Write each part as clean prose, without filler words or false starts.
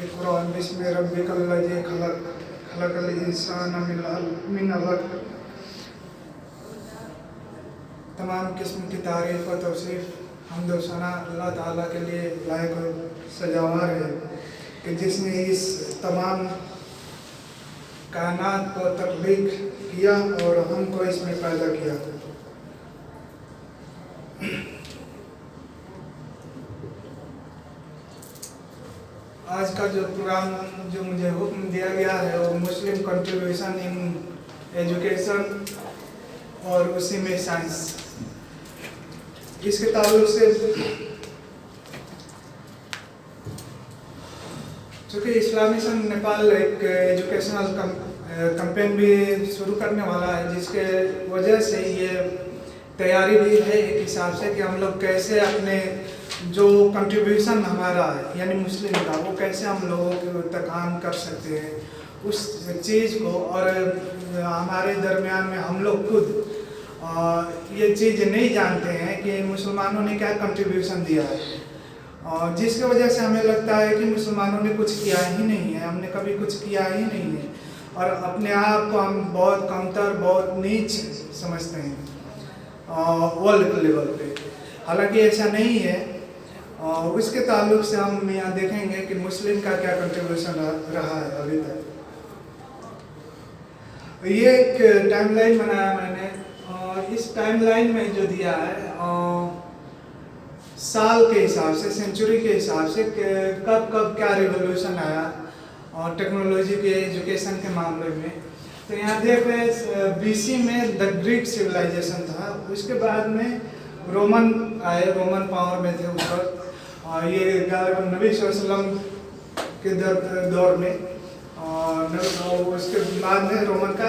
इक़रा बिस्मि रब्बिकल्लज़ी खलक़ खलक़ल इंसान मिन अलक़। तमाम किस्म की तारीफ़ और तौसीफ़ हम्द व सना अल्लाह ताला के लिए लायक और सजावार है कि जिसने इस तमाम कायनात को तख्लीक किया और हमको इसमें पैदा किया। आज का जो प्रोग्राम जो मुझे हुक्म दिया गया है वो मुस्लिम कंट्रीब्यूशन इन एजुकेशन और उसी में साइंस, इसके ताल्लुक से चूँकि इस्लामी संघ नेपाल एक एजुकेशनल कैंपेन भी शुरू करने वाला है, जिसके वजह से ये तैयारी भी है एक हिसाब से कि हम लोग कैसे अपने जो कंट्रीब्यूशन हमारा है यानी मुस्लिम का वो कैसे हम लोगों तक आम कर सकते हैं उस चीज़ को। और हमारे दरमियान में हम लोग खुद ये चीज़ नहीं जानते हैं कि मुसलमानों ने क्या कंट्रीब्यूशन दिया है, और जिसकी वजह से हमें लगता है कि मुसलमानों ने कुछ किया ही नहीं है, हमने कभी कुछ किया ही नहीं है, और अपने आप को हम बहुत कमतर बहुत नीच समझते हैं वर्ल्ड लेवल पे। हालांकि ऐसा नहीं है। उसके ताल्लुक से हम यहाँ देखेंगे कि मुस्लिम का क्या कंट्रीब्यूशन रहा है अभी तक। ये एक टाइमलाइन बनाया मैंने, और इस टाइमलाइन में जो दिया है साल के हिसाब से, सेंचुरी के हिसाब से कब कब क्या रिवोल्यूशन आया और टेक्नोलॉजी के एजुकेशन के मामले में। तो यहाँ देख रहे हैं BC में द ग्रीक सिविलाइजेशन था, उसके बाद में रोमन आए, रोमन पावर में थे उस वक्त, और ये नबी सल्लल्लाहु अलैहि वसल्लम के दौर में, और उसके बाद में रोमन का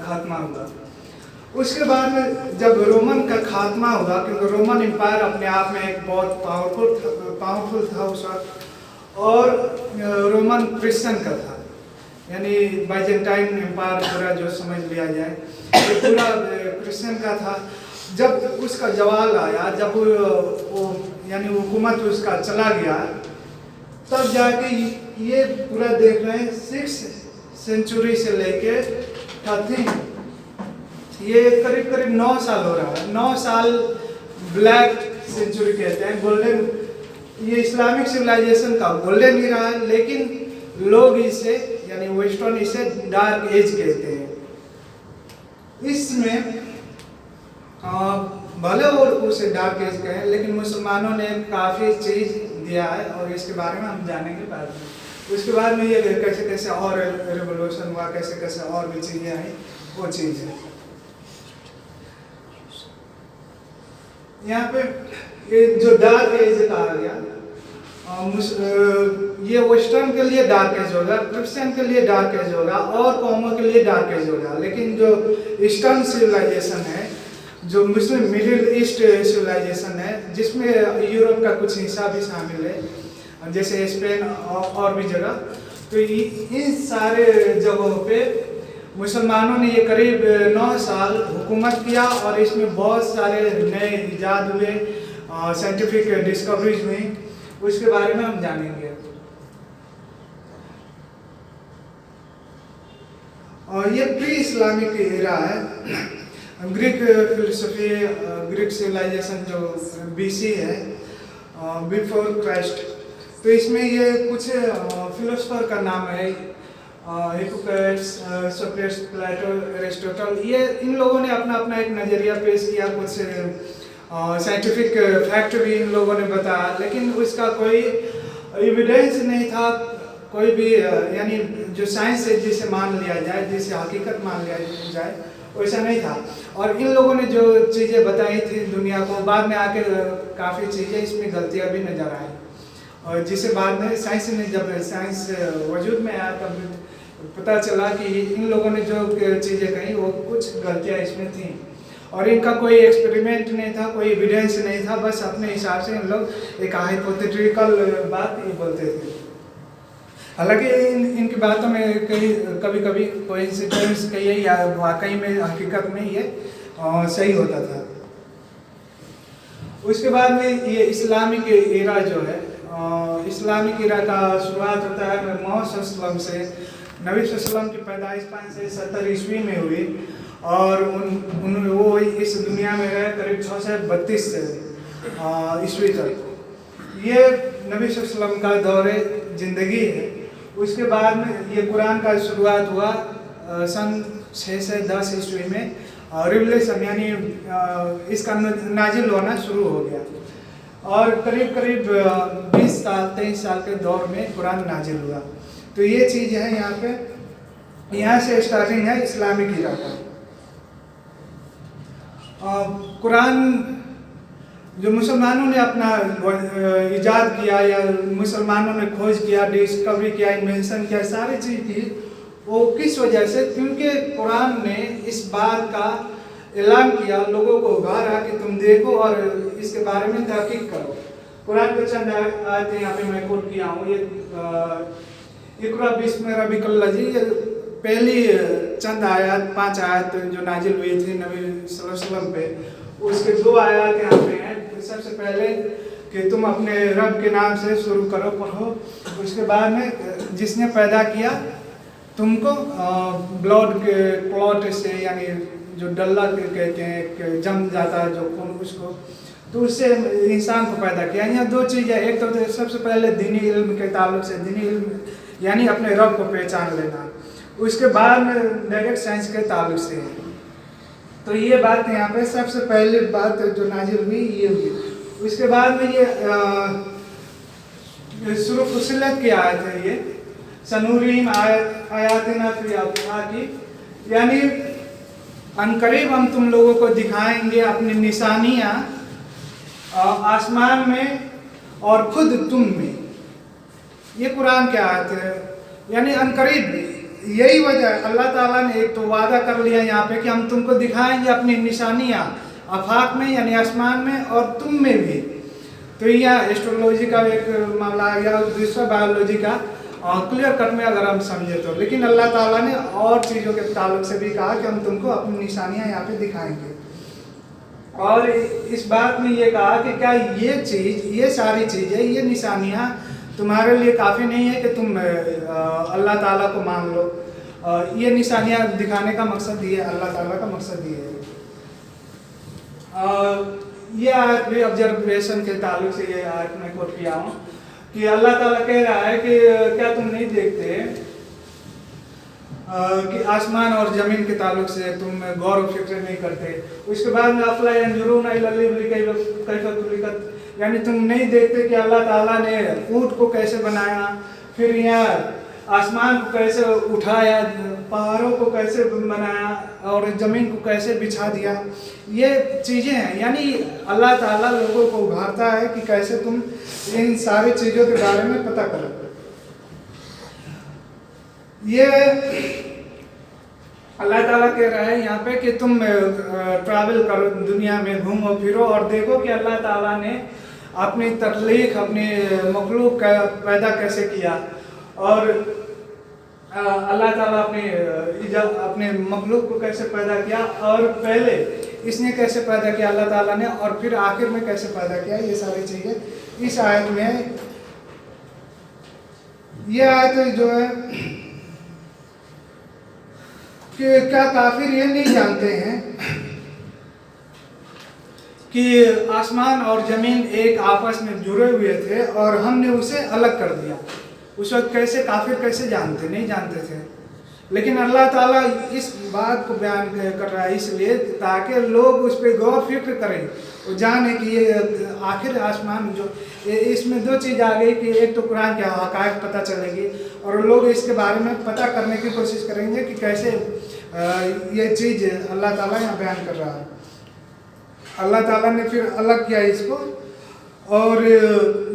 खात्मा हुआ। उसके बाद में जब रोमन का खात्मा हुआ, क्योंकि रोमन एम्पायर अपने आप में एक बहुत पावरफुल था उस वक्त, और रोमन क्रिश्चियन का था, यानी बाइजेंटाइन एम्पायर पूरा जो समझ लिया जाए ये पूरा क्रिश्चियन का था। जब उसका जवाल आया, जब वो यानी हुकूमत उसका चला गया, तब जाके ये पूरा देख रहे हैं 6th सेंचुरी से लेके 13 ये करीब करीब 9 साल हो रहा है। 9 साल ब्लैक सेंचुरी कहते हैं, गोल्डन, ये इस्लामिक सिविलाइजेशन का गोल्डन ही रहा है, लेकिन लोग इसे यानी वेस्टर्न इसे डार्क एज कहते हैं। इसमें भले और उसे डार्क एज कहें, लेकिन मुसलमानों ने काफ़ी चीज़ दिया है, और इसके बारे में हम जानेंगे बाद में। उसके बाद में ये कैसे कैसे और रिवोल्यूशन हुआ, कैसे कैसे और भी चीज़ें आई, वो चीज़ है। यहाँ पे ये जो डार्क एज कहा गया, ये वेस्टर्न के लिए डार्क एज होगा, क्रिश्चियन के लिए डार्क एज होगा, और कौमों के लिए डार्क एज होगा। लेकिन जो ईस्टर्न सिविलाइजेशन है, जो मुस्लिम मिडिल ईस्ट सिविलाइजेशन है, जिसमें यूरोप का कुछ हिस्सा भी शामिल है, जैसे स्पेन और भी जगह, तो इन सारे जगहों पे मुसलमानों ने ये करीब 9 साल हुकूमत किया, और इसमें बहुत सारे नए इजाद हुए, साइंटिफिक डिस्कवरीज हुई, उसके बारे में हम जानेंगे। और ये प्री इस्लामिक एरा है, ग्रीक फिलोसफी, ग्रीक सिविलाइजेशन जो BC है, बिफोर क्राइस्ट। तो इसमें ये कुछ फिलोसफर का नाम है, हिप्पोक्रेट्स, सोक्रेटिस, प्लेटो, एरिस्टोटल, ये इन लोगों ने अपना अपना एक नज़रिया पेश किया, कुछ साइंटिफिक फैक्ट भी इन लोगों ने बताया, लेकिन उसका कोई एविडेंस नहीं था, कोई भी यानी जो साइंस है जिसे मान लिया जाए, जिसे हकीकत मान लिया जाए, वैसा नहीं था। और इन लोगों ने जो चीज़ें बताई थी दुनिया को, बाद में आके काफ़ी चीज़ें इसमें गलतियाँ भी नज़र आई, और जिसे बाद में साइंस ने, जब साइंस वजूद में आया, तब पता चला कि इन लोगों ने जो चीज़ें कही वो कुछ गलतियाँ इसमें थी, और इनका कोई एक्सपेरिमेंट नहीं था, कोई एविडेंस नहीं था, बस अपने हिसाब से इन लोग एक हाइपोथेटिकल बात ही बोलते थे। हालांकि इनकी बातों में कभी कभी कोइंसिडेंस कहिए या वाकई में हकीकत में ये सही होता था। उसके बाद में ये इस्लामिक एरा जो है, इस्लामिक इरा का शुरुआत होता है मोहम्मद सल्लल्लाहु अलैहि वसल्लम से। नबी सल्लल्लाहु अलैहि वसल्लम की पैदाइश 570 ईस्वी में हुई और वो इस दुनिया में रहे करीब 632 ईस्वी तक। ये नबी सल्लल्लाहु अलैहि वसल्लम का दौरे ज़िंदगी है। उसके बाद में ये कुरान का शुरुआत हुआ सन 610 ईस्वी में रिवलेशन यानी इसका नाजिल होना शुरू हो गया और करीब करीब 20 साल 23 साल के दौर में कुरान नाजिल हुआ। तो ये चीज़ है यहाँ पे, यहाँ से स्टार्टिंग है इस्लामिक इरा का। कुरान जो मुसलमानों ने अपना इजाद किया या मुसलमानों ने खोज किया, डिस्कवरी किया, इन्वेंशन किया, सारी चीज़ की, वो किस वजह से? क्योंकि कुरान ने इस बात का ऐलान किया, लोगों को उभारा कि तुम देखो और इसके बारे में तहकीक करो। कुरान के चंद आयतें यहाँ पे मैं कोट किया हूँ। ये इक़रा बिस्मि रब्बिकल लज़ी, पहली चंद आयत 5 आयत जो नाजिल हुई थी नबी सल्लल्लाहु अलैहि वसल्लम पे, उसके 2 आयत यहाँ पे हैं। सबसे पहले कि तुम अपने रब के नाम से शुरू करो, पढ़ो। उसके बाद में जिसने पैदा किया तुमको ब्लड के क्लॉट से, यानी जो डल्ला कहते हैं कि जम जाता है जो खून, उसको, तो उससे इंसान को पैदा किया। यहाँ 2 चीज़ें, एक तो सबसे पहले दीनी इल्म के ताल्लुक से, दीनी इल्म यानी अपने रब को पहचान लेना, उसके बाद में डायरेक्ट साइंस के ताल्लुक से। तो ये बात यहाँ पे सबसे पहली बात जो नाजिल हुई ये हुई। उसके बाद में ये सूरह फुसिलत की आयत है, ये सनूरीम आयातिना फी आफाकी, यानी अनकरीब हम तुम लोगों को दिखाएंगे अपनी निशानियाँ आसमान में और खुद तुम में। ये कुरान की आयत है, यानी अनकरीब। यही वजह है, अल्लाह ताला ने एक तो वादा कर लिया यहाँ पे कि हम तुमको दिखाएंगे अपनी निशानियाँ आफाक में यानी आसमान में और तुम में भी। तो यह एस्ट्रोलॉजी का एक मामला या दूसरा बायोलॉजी का क्लियर कट में अगर हम समझे तो। लेकिन अल्लाह ताला ने और चीज़ों के ताल्लुक से भी कहा कि हम तुमको अपनी निशानियाँ यहाँ पे दिखाएंगे। और इस बात में ये कहा कि क्या ये चीज़, ये सारी चीज़ें, ये निशानियाँ तुम्हारे लिए काफ़ी नहीं है कि तुम अल्लाह ताला को मान लो। ये निशानियाँ दिखाने का मकसद ये, अल्लाह ताला का मकसद ये है। ये आयत भी ऑब्जर्वेशन के ताल्लुक से ये आयत मैं कोट किया हूँ कि अल्लाह ताला कह रहा है कि क्या तुम नहीं देखते कि आसमान और ज़मीन के ताल्लुक से तुम गौर व फिक्र नहीं करते। उसके बाद में अफला यंजुरून इलल इबली कैफ़ खुलिक़त, यानी तुम नहीं देखते कि अल्लाह ताला ने ऊँट को कैसे बनाया, फिर यहाँ आसमान को कैसे उठाया, पहाड़ों को कैसे बनाया और ज़मीन को कैसे बिछा दिया। ये चीज़ें हैं, यानी अल्लाह ताला लोगों को उभारता है कि कैसे तुम इन सारी चीज़ों के बारे में पता करो। ये अल्लाह ताला कह रहा है यहाँ पे कि तुम ट्रैवल करो, दुनिया में घूमो फिरो और देखो कि अल्लाह ताला ने अपनी तख्लीक, अपनी मखलूक का पैदा कैसे किया और अल्लाह ताला अपने मखलूक को कैसे पैदा किया और पहले इसने कैसे पैदा किया अल्लाह ताला ने और फिर आखिर में कैसे पैदा किया। ये सारी चीज़ें इस आयत में है। ये आयत जो है कि क्या काफिर ये नहीं जानते हैं कि आसमान और ज़मीन एक आपस में जुड़े हुए थे और हमने उसे अलग कर दिया। उस वक्त कैसे काफिर कैसे जानते, नहीं जानते थे। लेकिन अल्लाह ताला इस बात को बयान कर रहा है इसलिए ताकि लोग उस पर गौर फिक्र करें और जाने कि ये आखिर आसमान जो इसमें 2 चीज़ आ गई कि एक तो कुरान के हक़ाइक़ पता चलेगी और लोग इसके बारे में पता करने की कोशिश करेंगे कि कैसे ये चीज़ अल्लाह ताला यहाँ बयान कर रहा है। अल्लाह ताला ने फिर अलग किया इसको और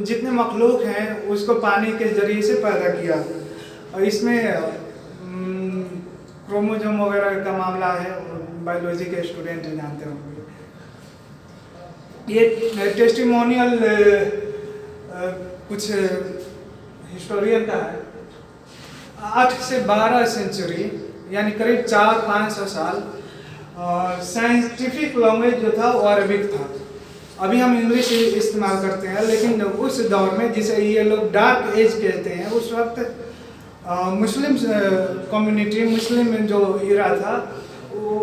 जितने मखलूक हैं उसको पानी के ज़रिए से पैदा किया और इसमें क्रोमोसोम वगैरह का मामला है, बायोलॉजी के स्टूडेंट जानते होंगे। ये टेस्टिमोनियल कुछ हिस्टोरियन का है। 8 से 12 सेंचुरी यानी करीब 400-500 साल साइंटिफिक लैंग्वेज जो था वो अरबिक था। अभी हम इंग्लिश इस्तेमाल करते हैं, लेकिन उस दौर में जिसे ये लोग डार्क एज कहते हैं, उस वक्त मुस्लिम कम्युनिटी, मुस्लिम जो इरा था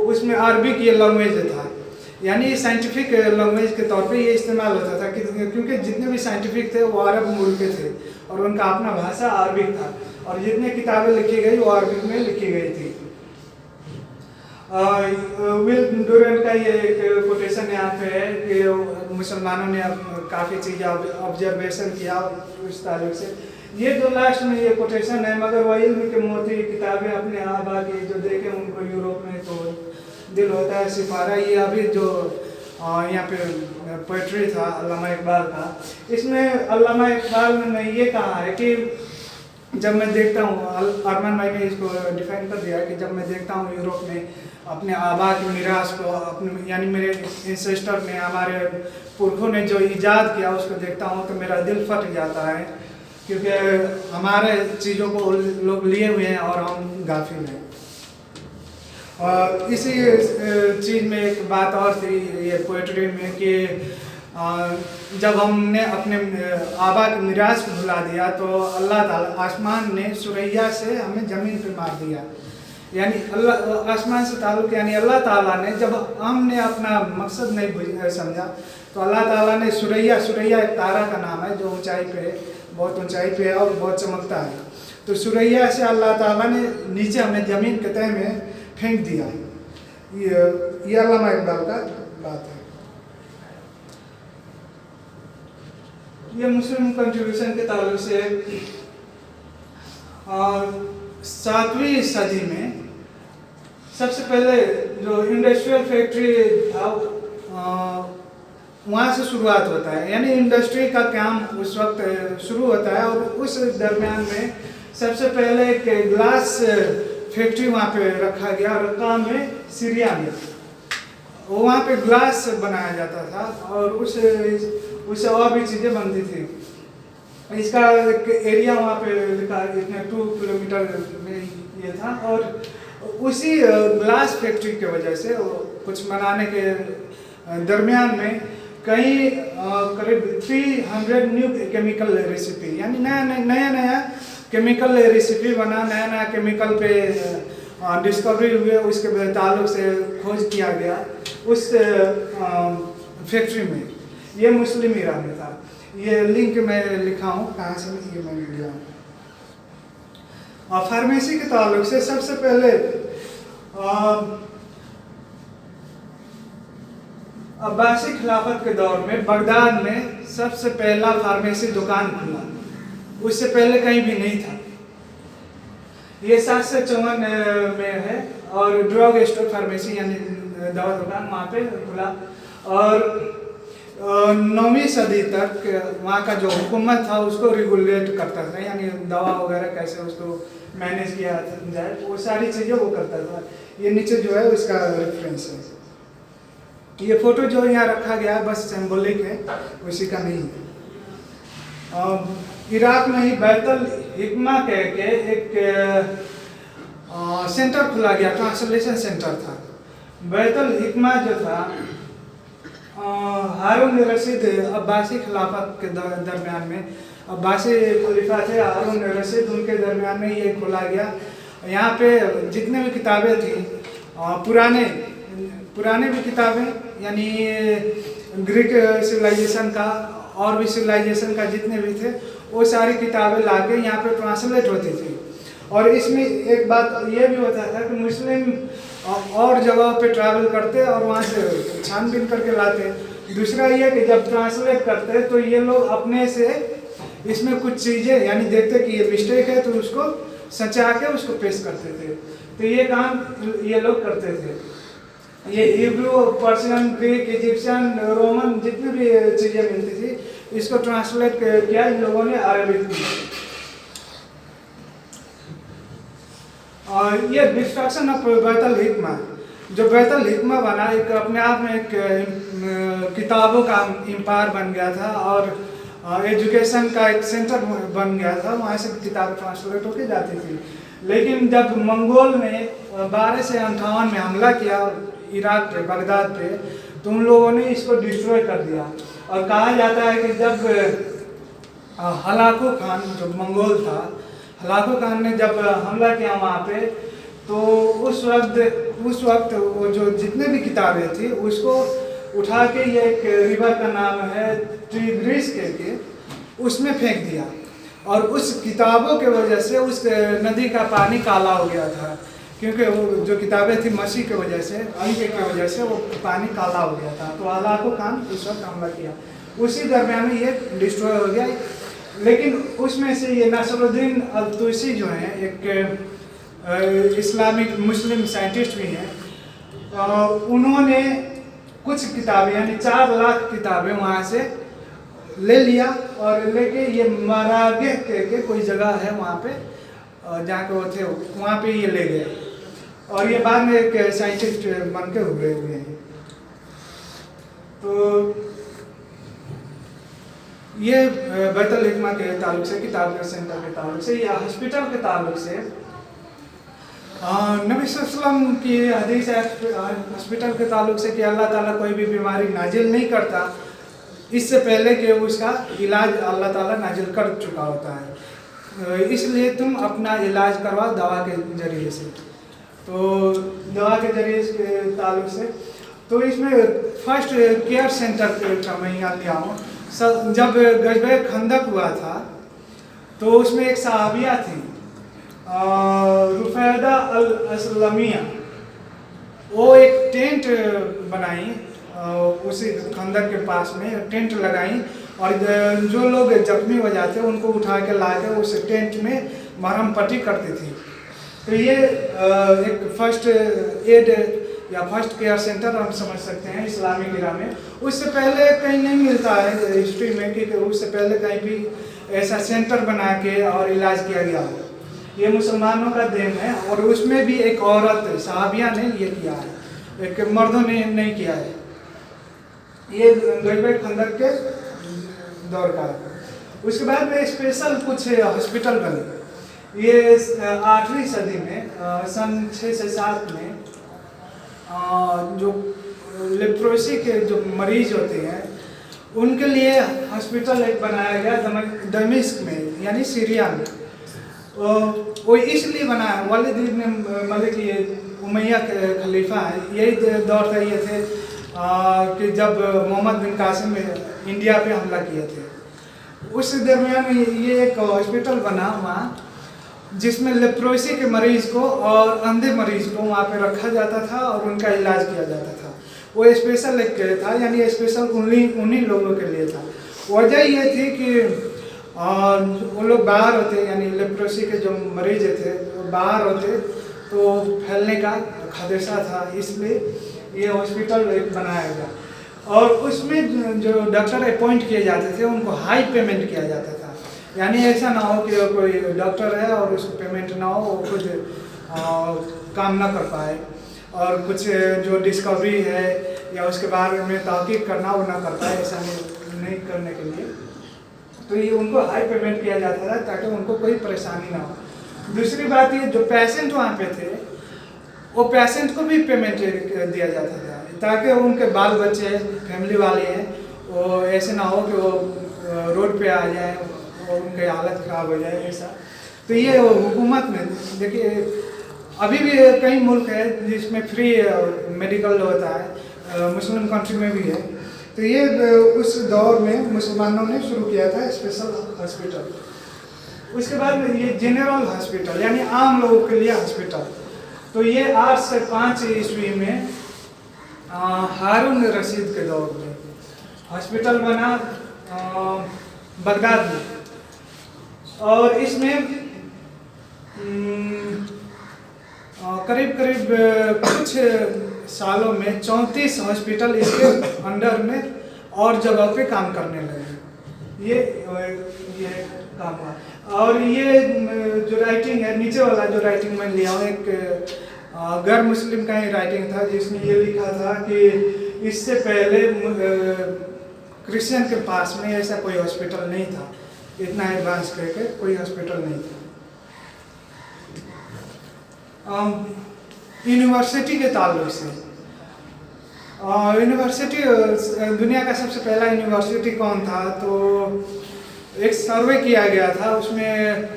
उसमें अरबिक ये लैंग्वेज था, यानी साइंटिफिक लैंग्वेज के तौर पे ये इस्तेमाल होता था क्योंकि जितने भी साइंटिफिक थे वो अरब मूल के थे और उनका अपना भाषा अरबिक था और जितने किताबें लिखी गई वो अरबिक में लिखी गई थी। विल डुरेंट का ये एक कोटेशन यहाँ पे है कि मुसलमानों ने काफ़ी चीज़ें ऑब्जर्वेशन किया उस ताल्लुक से। ये जो लास्ट में ये कोटेशन है, मगर वह इल्म के मोती किताबें अपने आबा की जो देखे उनको यूरोप में तो दिल होता है सिपारा। ये अभी जो यहाँ पे पोइट्री था अल्लामा इकबाल का, इसमें अल्लामा इकबाल ने ये कहा है कि जब मैं देखता हूँ, अरमान भाई ने इसको डिफाइन कर दिया कि जब मैं देखता हूँ यूरोप में अपने आबा की मीरास को, अपने यानी मेरे इंसेस्टर ने, हमारे पुरखों ने जो ईजाद किया उसको देखता हूँ तो मेरा दिल फट जाता है, क्योंकि हमारे चीज़ों को लोग लिए हुए हैं और हम गाफिल हैं। और इसी चीज़ में एक बात और थी ये पोइट्री में कि जब हमने अपने आबा की मीरास को भुला दिया तो अल्लाह ताला आसमान ने सुरैया से हमें ज़मीन पे मार दिया, यानी अल्लाह आसमान से ताल्लुक़, यानी अल्लाह ताला ने जब हमने अपना मकसद नहीं समझा तो अल्लाह ताला ने सुरैया एक तारा का नाम है जो ऊंचाई पे, बहुत ऊंचाई पे है और बहुत चमकता है, तो सुरैया से अल्लाह ताला ने नीचे हमें ज़मीन के तह में फेंक दिया। ये अल्लामा इकबाल का बात है। ये मुस्लिम कंट्रीब्यूशन के ताल्लुक से 7वीं सदी में सबसे पहले जो इंडस्ट्रियल फैक्ट्री था वहाँ से शुरुआत होता है, यानी इंडस्ट्री का काम उस वक्त शुरू होता है और उस दरमियान में सबसे पहले एक ग्लास फैक्ट्री वहाँ पे रखा गया रक्का में, सीरिया में। वहाँ पे ग्लास बनाया जाता था और उससे और भी चीज़ें बनती थी। इसका एक एरिया वहाँ पे लिखा इतने 2 किलोमीटर में ये था और उसी ग्लास फैक्ट्री की वजह से कुछ बनाने के दरमियान में कई करीब 300 न्यू केमिकल रेसिपी, यानी नया केमिकल रेसिपी बना, नया केमिकल पे डिस्कवरी हुए, उसके ताल्लुक से खोज किया गया उस फैक्ट्री में। ये मुस्लिम इरा में था। ये लिंक मैं लिखा हूँ कहाँ से ये मैंने लिया हूँ। और फार्मेसी के ताल्लुक से सबसे पहले अब्बासी खिलाफत के दौर में बगदाद में सबसे पहला फार्मेसी दुकान खुला, उससे पहले कहीं भी नहीं था। ये 754 में है और ड्रग स्टोर फार्मेसी यानी दवा दुकान वहाँ पे खुला और 9वीं सदी तक वहाँ का जो हुकूमत था उसको रेगुलेट करता था, यानी दवा वगैरह कैसे उसको मैनेज किया जाए वो सारी चीज़ें वो करता था। ये नीचे जो है उसका रेफरेंस है। ये फोटो जो यहाँ रखा गया है बस सिंबॉलिक है, उसी का नहीं है। इराक में ही बैतुल हिकमा कह के एक सेंटर खुला गया, ट्रांसलेशन सेंटर था। बैतुल हिकमा जो था हारून रशीद अब्बासी खिलाफत के दरमियान में, अब्बासी खलीफा थे हारून रशीद, उनके दरमियान में ये खोला गया। यहाँ पे जितने भी किताबें थी पुराने भी किताबें, यानी ग्रीक सिविलाइजेशन का और भी सिविलाइजेशन का जितने भी थे वो सारी किताबें लाके यहाँ पे ट्रांसलेट होती थी। और इसमें एक बात ये भी होता था कि मुस्लिम और जगहों पे ट्रैवल करते और वहाँ से छानबीन करके लाते। दूसरा ये कि जब ट्रांसलेट करते तो ये लोग अपने से इसमें कुछ चीज़ें यानी देखते कि ये मिस्टेक है तो उसको सचा के उसको पेश करते थे। तो ये काम ये लोग करते थे। ये Hebrew, Persian, Greek, Egyptian, Roman जितनी भी चीज़ें मिलती थी इसको ट्रांसलेट किया इन लोगों ने अरबिक में। और ये डिस्ट्रक्शन ऑफ बैतुल हिकमा, जो बैतुल हिकमा बना एक अपने आप में एक किताबों का एम्पायर बन गया था और एजुकेशन का एक सेंटर बन गया था, वहाँ से किताबें ट्रांसलेट होके जाती थी। लेकिन जब मंगोल ने 1258 में हमला किया इराक पे, बगदाद पे, तो उन लोगों ने इसको डिस्ट्रॉय कर दिया। और कहा जाता है कि जब हलाकू खान जो मंगोल था, हलाकू खान ने जब हमला किया वहाँ पे, तो उस वक्त वो जो जितने भी किताबें थी उसको उठा के, ये एक रिवर का नाम है टिग्रिस के उसमें फेंक दिया। और उस किताबों के वजह से उस नदी का पानी काला हो गया था, क्योंकि वो जो किताबें थी मसीह की वजह से, अंक की वजह से वो पानी काला हो गया था। तो हलाकू खान उस वक्त हमला किया, उसी दरमियान में ये डिस्ट्रॉय हो गया। लेकिन उसमें से ये नसरुद्दीन अल-तुसी जो हैं, एक इस्लामिक मुस्लिम साइंटिस्ट भी हैं, उन्होंने कुछ किताबें यानी 4 लाख किताबें वहाँ से ले लिया और लेके ये मरागे के कोई जगह है वहाँ पे, जहाँ के वो थे वहाँ पे ये ले गए। और ये बाद में एक साइंटिस्ट बन के हुए हैं। तो ये बैतुल हिकमा के ताल्लुक से, किताब सेंटर के ताल्लुक से या हॉस्पिटल के ताल्लुक से, नबी सल्लल्लाहु की हदीस है हॉस्पिटल के ताल्लुक से कि अल्लाह ताला कोई भी बीमारी नाजिल नहीं करता इससे पहले कि उसका इलाज अल्लाह ताला नाजिल कर चुका होता है। इसलिए तुम अपना इलाज करवाओ दवा के ज़रिए से। तो दवा के ज़रिए के ताल्लुक से, तो इसमें फर्स्ट केयर सेंटर का मैं यहाँ लिया हूँ। जब गज़वे खंदक हुआ था तो उसमें एक सहाबिया थी, रुफैदा अल-असलमिया, वो एक टेंट बनाई, उसी खंदक के पास में टेंट लगाई, और जो लोग जख्मी हो जाते उनको उठा के ला के उस टेंट में मरहम पट्टी करती थी। तो ये एक फर्स्ट एड या फर्स्ट केयर सेंटर हम समझ सकते हैं इस्लामिक इरा में। उससे पहले कहीं नहीं मिलता है हिस्ट्री में कि उससे पहले कहीं भी ऐसा सेंटर बना के और इलाज किया गया हो। ये मुसलमानों का देन है, और उसमें भी एक औरत सहाबिया ने ये किया है, एक मर्दों ने नहीं किया है। ये गज़वे खंदक के दौर का है। उसके बाद में स्पेशल कुछ हॉस्पिटल बने। ये 8वीं सदी में सन 6 से 7 में जो लेप्रोसी के जो मरीज होते हैं उनके लिए हॉस्पिटल एक बनाया गया दमिश्क में, यानी सीरिया में। वो इसलिए बनाया, वालिद इब्न मलिक ये उमैया के खलीफा है, यही दौर था ये थे कि जब मोहम्मद बिन कासिम इंडिया पे हमला किए थे। उस दरमियान ये एक हॉस्पिटल बना वहाँ, जिसमें लेप्रोसी के मरीज़ को और अंधे मरीज़ को वहाँ पे रखा जाता था और उनका इलाज किया जाता था। वो स्पेशल एक था, यानी स्पेशल उन्हीं लोगों के लिए था। वजह ये थी कि वो लोग बाहर होते, यानी लेप्रोसी के जो मरीज थे वो बाहर होते तो फैलने का खदशा था, इसलिए ये हॉस्पिटल एक बनाया गया। और उसमें जो डॉक्टर अपॉइंट किए जाते थे उनको हाई पेमेंट किया जाता था, यानी ऐसा ना हो कि कोई डॉक्टर है और उसको पेमेंट ना हो, वो खुद काम ना कर पाए, और कुछ जो डिस्कवरी है या उसके बारे में तहकीक करना वो ना कर पाए, ऐसा नहीं करने के लिए तो ये उनको हाई पेमेंट किया जाता था ताकि उनको कोई परेशानी ना हो। दूसरी बात ये, जो पेशेंट वहाँ पे थे वो पेशेंट को भी पेमेंट दिया जाता था ताकि उनके बाल बच्चे फैमिली वाले हैं वो ऐसे ना हो कि वो रोड पे आ जाए और उनकी हालत ख़राब हो जाए ऐसा। तो ये हुकूमत में देखिए अभी भी कई मुल्क है जिसमें फ्री मेडिकल होता है, मुस्लिम कंट्री में भी है। तो ये उस दौर में मुसलमानों ने शुरू किया था स्पेशल हॉस्पिटल। उसके बाद में ये जनरल हॉस्पिटल यानी आम लोगों के लिए हॉस्पिटल, तो ये 8 से 5 ईस्वी में हारून रशीद के दौर में हॉस्पिटल बना बगदाद में, और इसमें करीब कुछ सालों में 34 हॉस्पिटल इसके अंडर में और जगह पे काम करने लगे। ये काम हुआ। और ये जो राइटिंग है, नीचे वाला जो राइटिंग मैं लिया हूँ, एक गैर मुस्लिम का ही राइटिंग था जिसने ये लिखा था कि इससे पहले क्रिश्चियन के पास में ऐसा कोई हॉस्पिटल नहीं था, इतना एडवांस करके कोई हॉस्पिटल नहीं था। यूनिवर्सिटी के ताल्लुक से यूनिवर्सिटी दुनिया का सबसे पहला यूनिवर्सिटी कौन था, तो एक सर्वे किया गया था, उसमें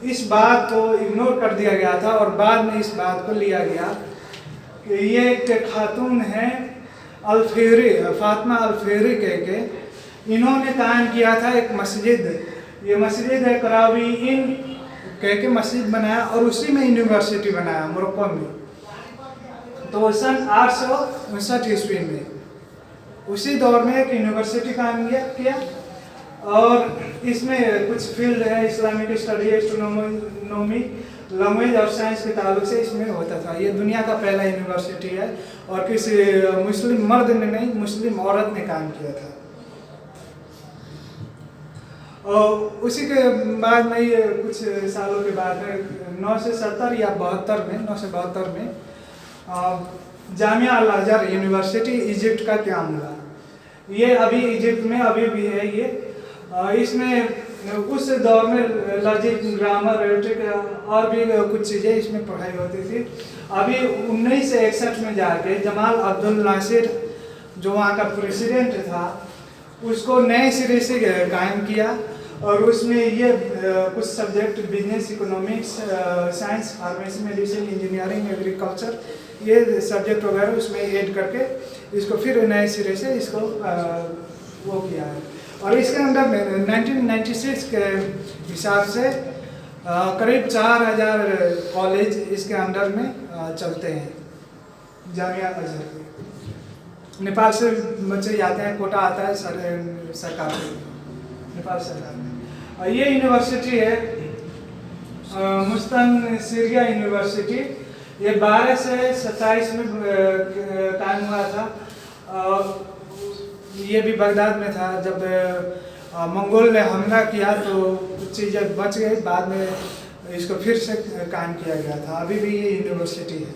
इस बात को इग्नोर कर दिया गया था और बाद में इस बात को लिया गया कि ये एक खातून है अल्फेरी, फातिमा अल्फेरी के इन्होंने कायम किया था एक मस्जिद। ये मस्जिद है करावी इन के मस्जिद बनाया और उसी में यूनिवर्सिटी बनाया मोरक्को में। तो सन 859 ईस्वी में उसी दौर में एक यूनिवर्सिटी कायम किया और इसमें कुछ फील्ड है, इस्लामिक स्टडी, एस्ट्रोनॉमी, लैंग्वेज और साइंस के ताल्लुक से इसमें होता था। ये दुनिया का पहला यूनिवर्सिटी है और किसी मुस्लिम मर्द ने नहीं, मुस्लिम औरत ने कायम किया था। और उसी के बाद में ये कुछ सालों के बाद में 970 या 972 में जामिया अल अज़हर यूनिवर्सिटी इजिप्ट का क्या हुआ। ये अभी इजिप्ट में अभी भी है। ये इसमें उस दौर में लॉजिक, ग्रामर, रेटोरिक और भी कुछ चीज़ें इसमें पढ़ाई होती थी। अभी 1961 में जाके जमाल अब्दुल नासिर जो वहाँ का प्रेसिडेंट था उसको नए सिरे से कायम किया और उसमें ये कुछ subject business, economics, science, pharmacy, medicine, engineering, agriculture, ये सब्जेक्ट वगैरह उसमें ऐड करके इसको फिर नए सिरे से इसको वो किया है। और इसके अंदर 1996 के हिसाब से करीब 4000 कॉलेज इसके अंडर में चलते हैं जामिया अज़हर के। नेपाल से बच्चे जाते हैं, कोटा आता है सरकार से, नेपाल सरकार में। और ये यूनिवर्सिटी है मुस्तनसिरिया यूनिवर्सिटी। ये 12 से 27 में कायम हुआ था। ये भी बगदाद में था। जब मंगोल ने हमला किया तो कुछ चीज़ें बच गई, बाद में इसको फिर से कायम किया गया था। अभी भी ये यूनिवर्सिटी है।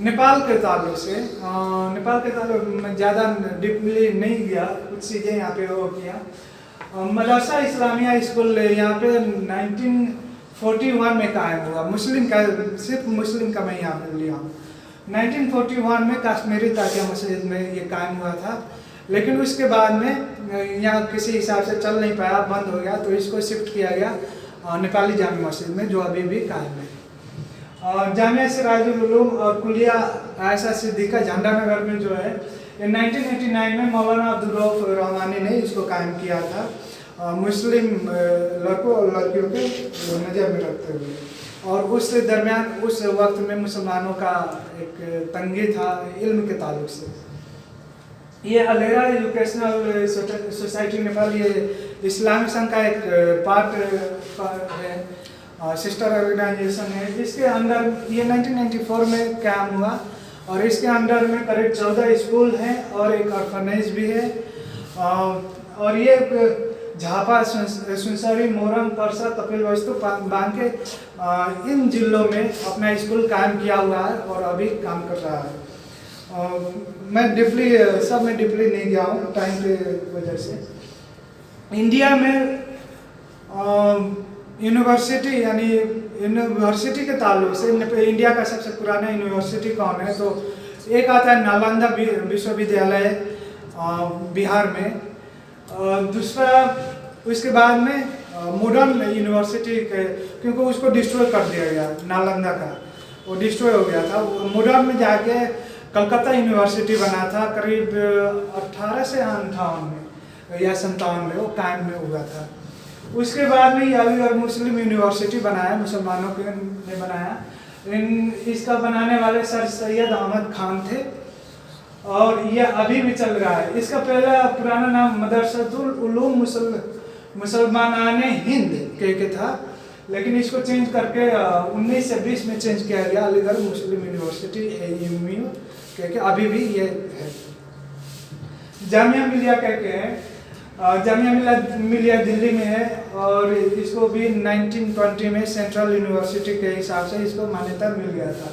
नेपाल के ताल्लुक से, नेपाल के ताल्लुक में ज़्यादा डीपली नहीं गया, कुछ चीज़ें यहाँ पे वो किया। मदरसा इस्लामिया स्कूल यहाँ पे 1941 में कायम हुआ। मुस्लिम का, सिर्फ मुस्लिम का मैं यहाँ पे लिया हूँ। 1941 में कश्मीरी ताकिया मस्जिद में ये कायम हुआ था, लेकिन उसके बाद में यहाँ किसी हिसाब से चल नहीं पाया, बंद हो गया, तो इसको शिफ्ट किया गया नेपाली जामी मस्जिद में जो अभी भी कायम है। जामिया सिराजुल उलूम और कुलिया आयशा सिद्दीका झंडानगर में जो है, ये 1989 में मौलाना अब्दुल रऊफ रहमानी ने इसको कायम किया था मुस्लिम लड़कों और लड़कियों के नज़र में रखते हुए। और उस दरमियान उस वक्त में मुसलमानों का एक तंगी था इल्म के ताल्लुक से। ये अलेरा एजुकेशनल सोसाइटी नेपाल, ये इस्लामी संघ का एक पार्ट है, सिस्टर ऑर्गेनाइजेशन है। इसके अंदर ये 1994 में कायम हुआ और इसके अंदर में करीब 14 स्कूल हैं और एक ऑर्फनेज भी है। और ये झापा, सुनसरी, मोरंग, परसा, कपिलवस्तु, बांके इन जिलों में अपना स्कूल कायम किया हुआ है और अभी काम कर रहा है। मैं डीपली सब में डीपली नहीं गया हूँ टाइम के वजह से। इंडिया में यूनिवर्सिटी यानी यूनिवर्सिटी के ताल्लुक से इंडिया का सबसे पुराना यूनिवर्सिटी कौन है, तो एक आता है नालंदा विश्वविद्यालय बिहार में। दूसरा उसके बाद में मॉडर्न यूनिवर्सिटी के, क्योंकि उसको डिस्ट्रॉय कर दिया गया, नालंदा का वो डिस्ट्रॉय हो गया था। मॉडर्न में जाके कलकत्ता यूनिवर्सिटी बना था करीब 18 से 58 में या 57 में वो कायम में हुआ था। उसके बाद में अलीगढ़ मुस्लिम यूनिवर्सिटी बनाया, मुसलमानों के ने बनाया। इसका बनाने वाले सर सैयद अहमद खान थे और ये अभी भी चल रहा है। इसका पहला पुराना नाम मदरसतुल उलूम मुसलमानाने हिंद के था, लेकिन इसको चेंज करके 19 से 20 में चेंज किया गया अलीगढ़ मुस्लिम यूनिवर्सिटी AMU के अभी भी ये है। जामिया मिलिया के है, जामिया मिलिया दिल्ली में है और इसको भी 1920 में सेंट्रल यूनिवर्सिटी के हिसाब से इसको मान्यता मिल गया था।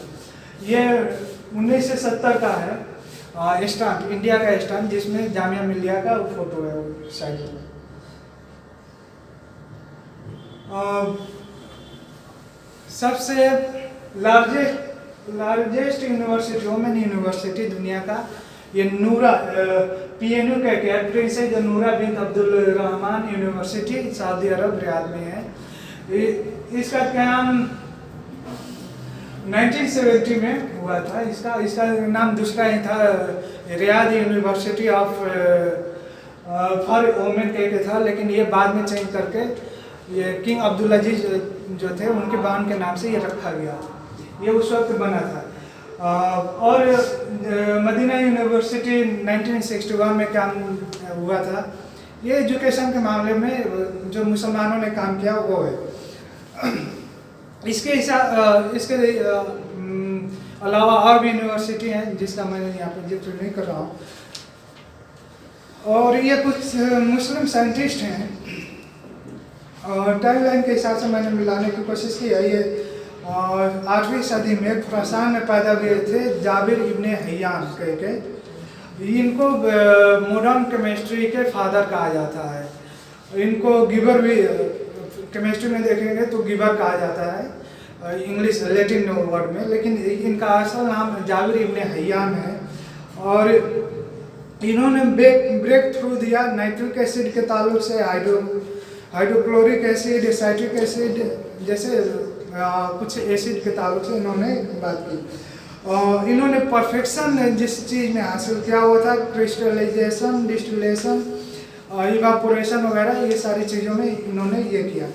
ये 1970 का है स्टाम्प, इंडिया का स्टाम्प, जिसमें जामिया मिलिया का फोटो है वो साइड में। सबसे largest largest university, women university दुनिया का, ये नूरा PNU का एक प्रिंस है, जो नूरा बिन अब्दुल रहमान यूनिवर्सिटी सऊदी अरब रियाद में है। इसका क्याम 1970 में हुआ था। इसका नाम दूसरा ही था, Riyadh university of for women कह के था, लेकिन ये बाद में चेंज करके ये किंग अब्दुल अजीज जो थे उनके बान के नाम से ये रखा गया। ये उस वक्त बना था। और मदीना यूनिवर्सिटी 1961 में काम हुआ था। ये एजुकेशन के मामले में जो मुसलमानों ने काम किया वो है। इसके अलावा और भी यूनिवर्सिटी हैं जिसका मैं यहाँ पर जिक्र नहीं कर रहा हूँ। और ये कुछ मुस्लिम साइंटिस्ट हैं, और टाइमलाइन के हिसाब से मैंने मिलाने की कोशिश की है। ये 8वीं सदी में खुरासान में पैदा हुए थे, जाबिर इब्ने हयान कह के। इनको मॉडर्न केमिस्ट्री के फादर कहा जाता है। इनको गिबर भी, केमिस्ट्री में देखेंगे तो गिबर कहा जाता है इंग्लिश लैटिन वर्ड में, लेकिन इनका असल नाम जाबिर इब्ने हयान है। और इन्होंने ब्रेक थ्रू दिया नाइट्रिक एसिड के ताल्लुक से, हाइड्रोक्लोरिक एसिड, साइट्रिक एसिड जैसे कुछ एसिड के ताल्लुक से इन्होंने बात की। इन्होंने परफेक्शन जिस चीज़ में हासिल किया हुआ था, क्रिस्टलाइजेशन, डिस्टिलेशन, इवापोरेशन वगैरह, ये सारी चीज़ों में इन्होंने ये किया।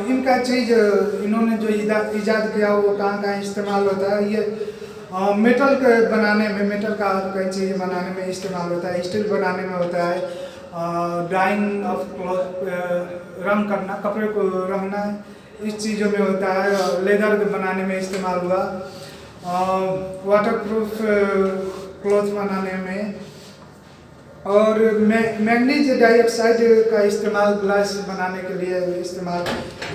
इनका चीज़ इन्होंने जो इजाद किया वो कहाँ इस्तेमाल होता है, ये मेटल के बनाने में, मेटल का कई चीज़ बनाने में इस्तेमाल होता है, स्टील बनाने में होता है, डाइंग ऑफ क्लॉथ, रंग करना, कपड़े को रंगना, इस चीज़ों में होता है। लेदर बनाने में इस्तेमाल हुआ, वाटरप्रूफ क्लॉथ बनाने में। और मैग्नीज डाइऑक्साइड का इस्तेमाल ग्लास बनाने के लिए इस्तेमाल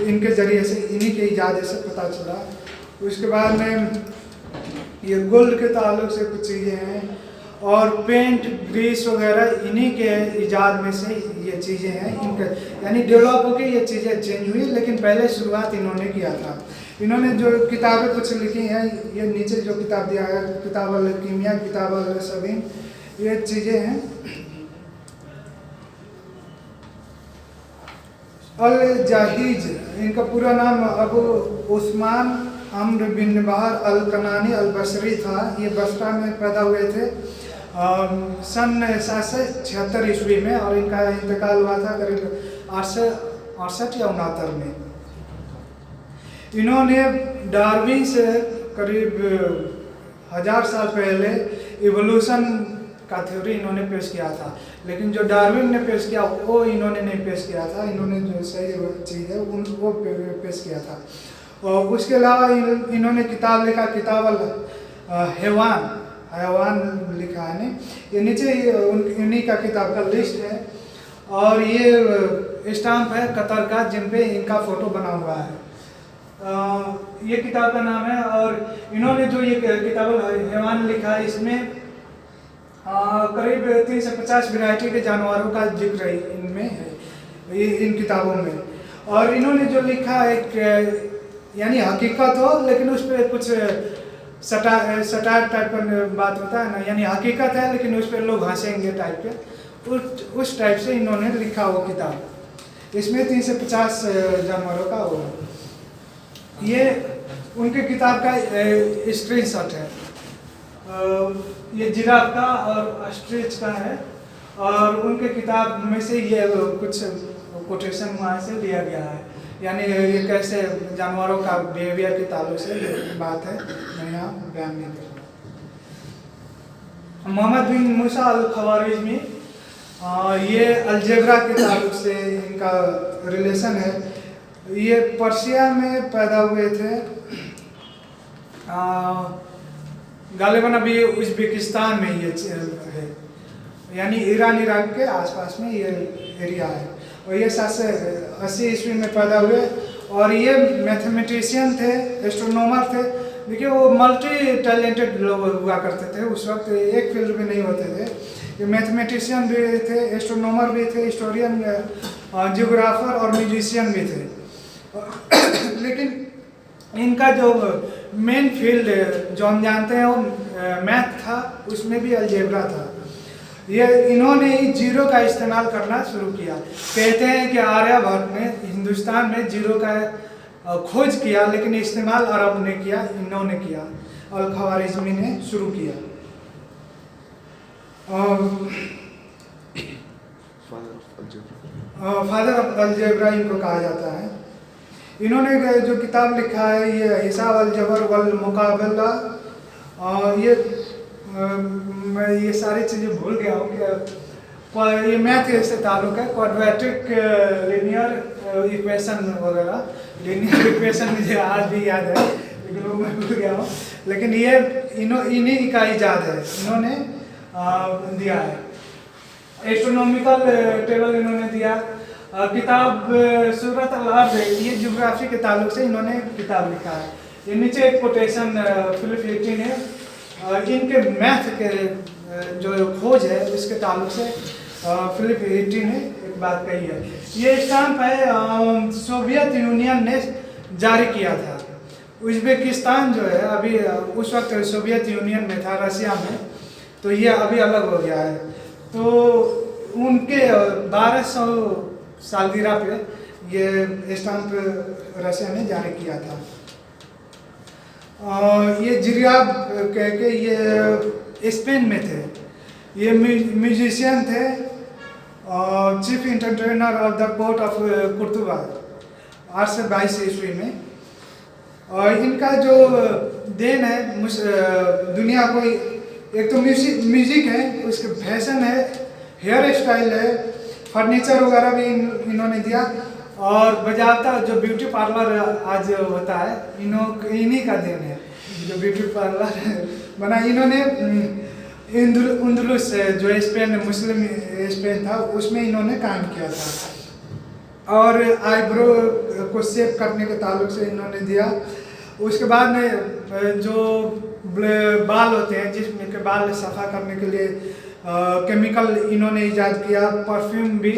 इनके ज़रिए से, इन्हीं के इजाद से पता चला। उसके बाद में ये गोल्ड के ताल्लुक से कुछ चीज़ें हैं, और पेंट, ग्रीस वगैरह इन्हीं के इजाद में से ये चीज़ें हैं। इनके यानी डेवलप होकर ये चीज़ें चेंज हुई, लेकिन पहले शुरुआत इन्होंने किया था। इन्होंने जो किताबें कुछ लिखी हैं, ये नीचे जो किताब दिया है, किताब अल कीमिया, किताब अल सबीन, ये चीज़ें हैं। अल जाहिज, इनका पूरा नाम अबू उस्मान अम्र बिन बहर अल कनानी अल बसरी था। ये बसरा में पैदा हुए थे सन 776 ईस्वी में, और इनका इंतकाल हुआ था करीब 68 या 69 में। इन्होंने डार्विन से करीब 1000 साल पहले इवोल्यूशन का थ्योरी इन्होंने पेश किया था, लेकिन जो डार्विन ने पेश किया वो इन्होंने नहीं पेश किया था। इन्होंने जो सही चीज़ है वो पेश किया था। और उसके अलावा इन्होंने किताब लिखा, किताब अल हैवान लिखा है। ये नीचे इन्हीं का किताब का लिस्ट है, और ये स्टाम्प है कतर का जिन पे इनका फोटो बना हुआ है। ये किताब का नाम है। और इन्होंने जो ये किताब हैवान लिखा है, इसमें करीब 350 वैरायटी के जानवरों का जिक्र इनमें है, इन किताबों में। और इन्होंने जो लिखा है यानी हकीकत हो, लेकिन उस पर कुछ सटायर टाइप का बात होता है ना, यानी हकीकत है लेकिन उस पर लोग हंसेंगे टाइप के, उस टाइप से इन्होंने लिखा वो किताब। इसमें 350 जानवरों का वो, ये उनके किताब का स्क्रीनशॉट है। ये जिराफ का और ऑस्ट्रिच का है, और उनके किताब में से ये कुछ कोटेशन वहाँ से लिया गया है। यानी ये कैसे जानवरों का बिहेवियर के ताल्लुक से बात है, मैं यहाँ बयान नहीं कर रहा। मोहम्मद बिन मूसा अल खवारिज़मी, ये अलजेब्रा के ताल्लुक से इनका रिलेशन है। ये पर्शिया में पैदा हुए थे, गालिबन अभी उज़्बेकिस्तान में ये है, यानी ईरान इराक के आसपास में ये एरिया है। और ये 780 ईस्वी में पैदा हुए, और ये मैथमेटिशियन थे, एस्ट्रोनॉमर थे। देखिए वो मल्टी टैलेंटेड लोग हुआ करते थे उस वक्त, एक फील्ड में नहीं होते थे। ये मैथमेटिशियन भी थे, एस्ट्रोनॉमर भी थे, हिस्टोरियन, जियोग्राफर और म्यूजिशियन भी थे। लेकिन इनका जो मेन फील्ड जो हम जानते हैं वो मैथ था, उसमें भी अलजेब्रा था। ये इन्होंने जीरो का इस्तेमाल करना शुरू किया। कहते हैं कि आर्यभट्ट ने हिंदुस्तान में जीरो का खोज किया, लेकिन इस्तेमाल अरब ने किया, इन्होंने किया, अल-ख्वारिज़मी ने शुरू किया। फादर ऑफ अलजेब्रा इनको कहा जाता है। इन्होंने जो किताब लिखा है ये हिसाब अल-जबर वल मुकाबला, ये मैं ये सारी चीज़ें भूल गया हूँ कि ये मैथ से ताल्लुक़ है, क्वाड्रेटिक लीनियर इक्वेशन वगैरह। लीनियर इक्वेशन मुझे आज भी याद है, लेकिन वो मैं भूल गया हूँ। लेकिन ये इन्हीं का इजाद है, इन्होंने दिया है। एस्ट्रोनॉमिकल टेबल इन्होंने दिया। किताब सूरत अल-अर्ज़, ये ज्योग्राफी के ताल्लुक से इन्होंने किताब लिखा है। ये नीचे एक कोटेशन फिलिप हिट्टी ने इनके मैथ के जो खोज है उसके ताल्लुक से फिलिप हिट्टी ने एक बात कही है। ये स्टाम्प है सोवियत यूनियन ने जारी किया था। उज़्बेकिस्तान जो है अभी उस वक्त सोवियत यूनियन में था, रसिया में, तो ये अभी अलग हो गया है। तो उनके 1200 सालगिरह पे ये स्टाम्प रसिया ने जारी किया था। ये जिरियाब कह के ये स्पेन में थे। ये म्यूजिशियन थे, chief entertainer of the court of Qurtuba 822 ईस्वी में। और इनका जो देन है दुनिया को, एक तो म्यूजिक है, उसके फैशन है, हेयर स्टाइल है, फर्नीचर वगैरह भी इन्होंने दिया। और बजाता जो ब्यूटी पार्लर आज होता है इन्हीं का देन है। जो ब्यूटी पार्लर बना इन्होंने अंदलुस जो स्पेन मुस्लिम स्पेन था उसमें इन्होंने काम किया था। और आईब्रो को शेप करने के ताल्लुक से इन्होंने दिया। उसके बाद में जो बाल होते हैं, जिसमें के बाल सफ़ा करने के लिए केमिकल इन्होंने इजाद किया। परफ्यूम भी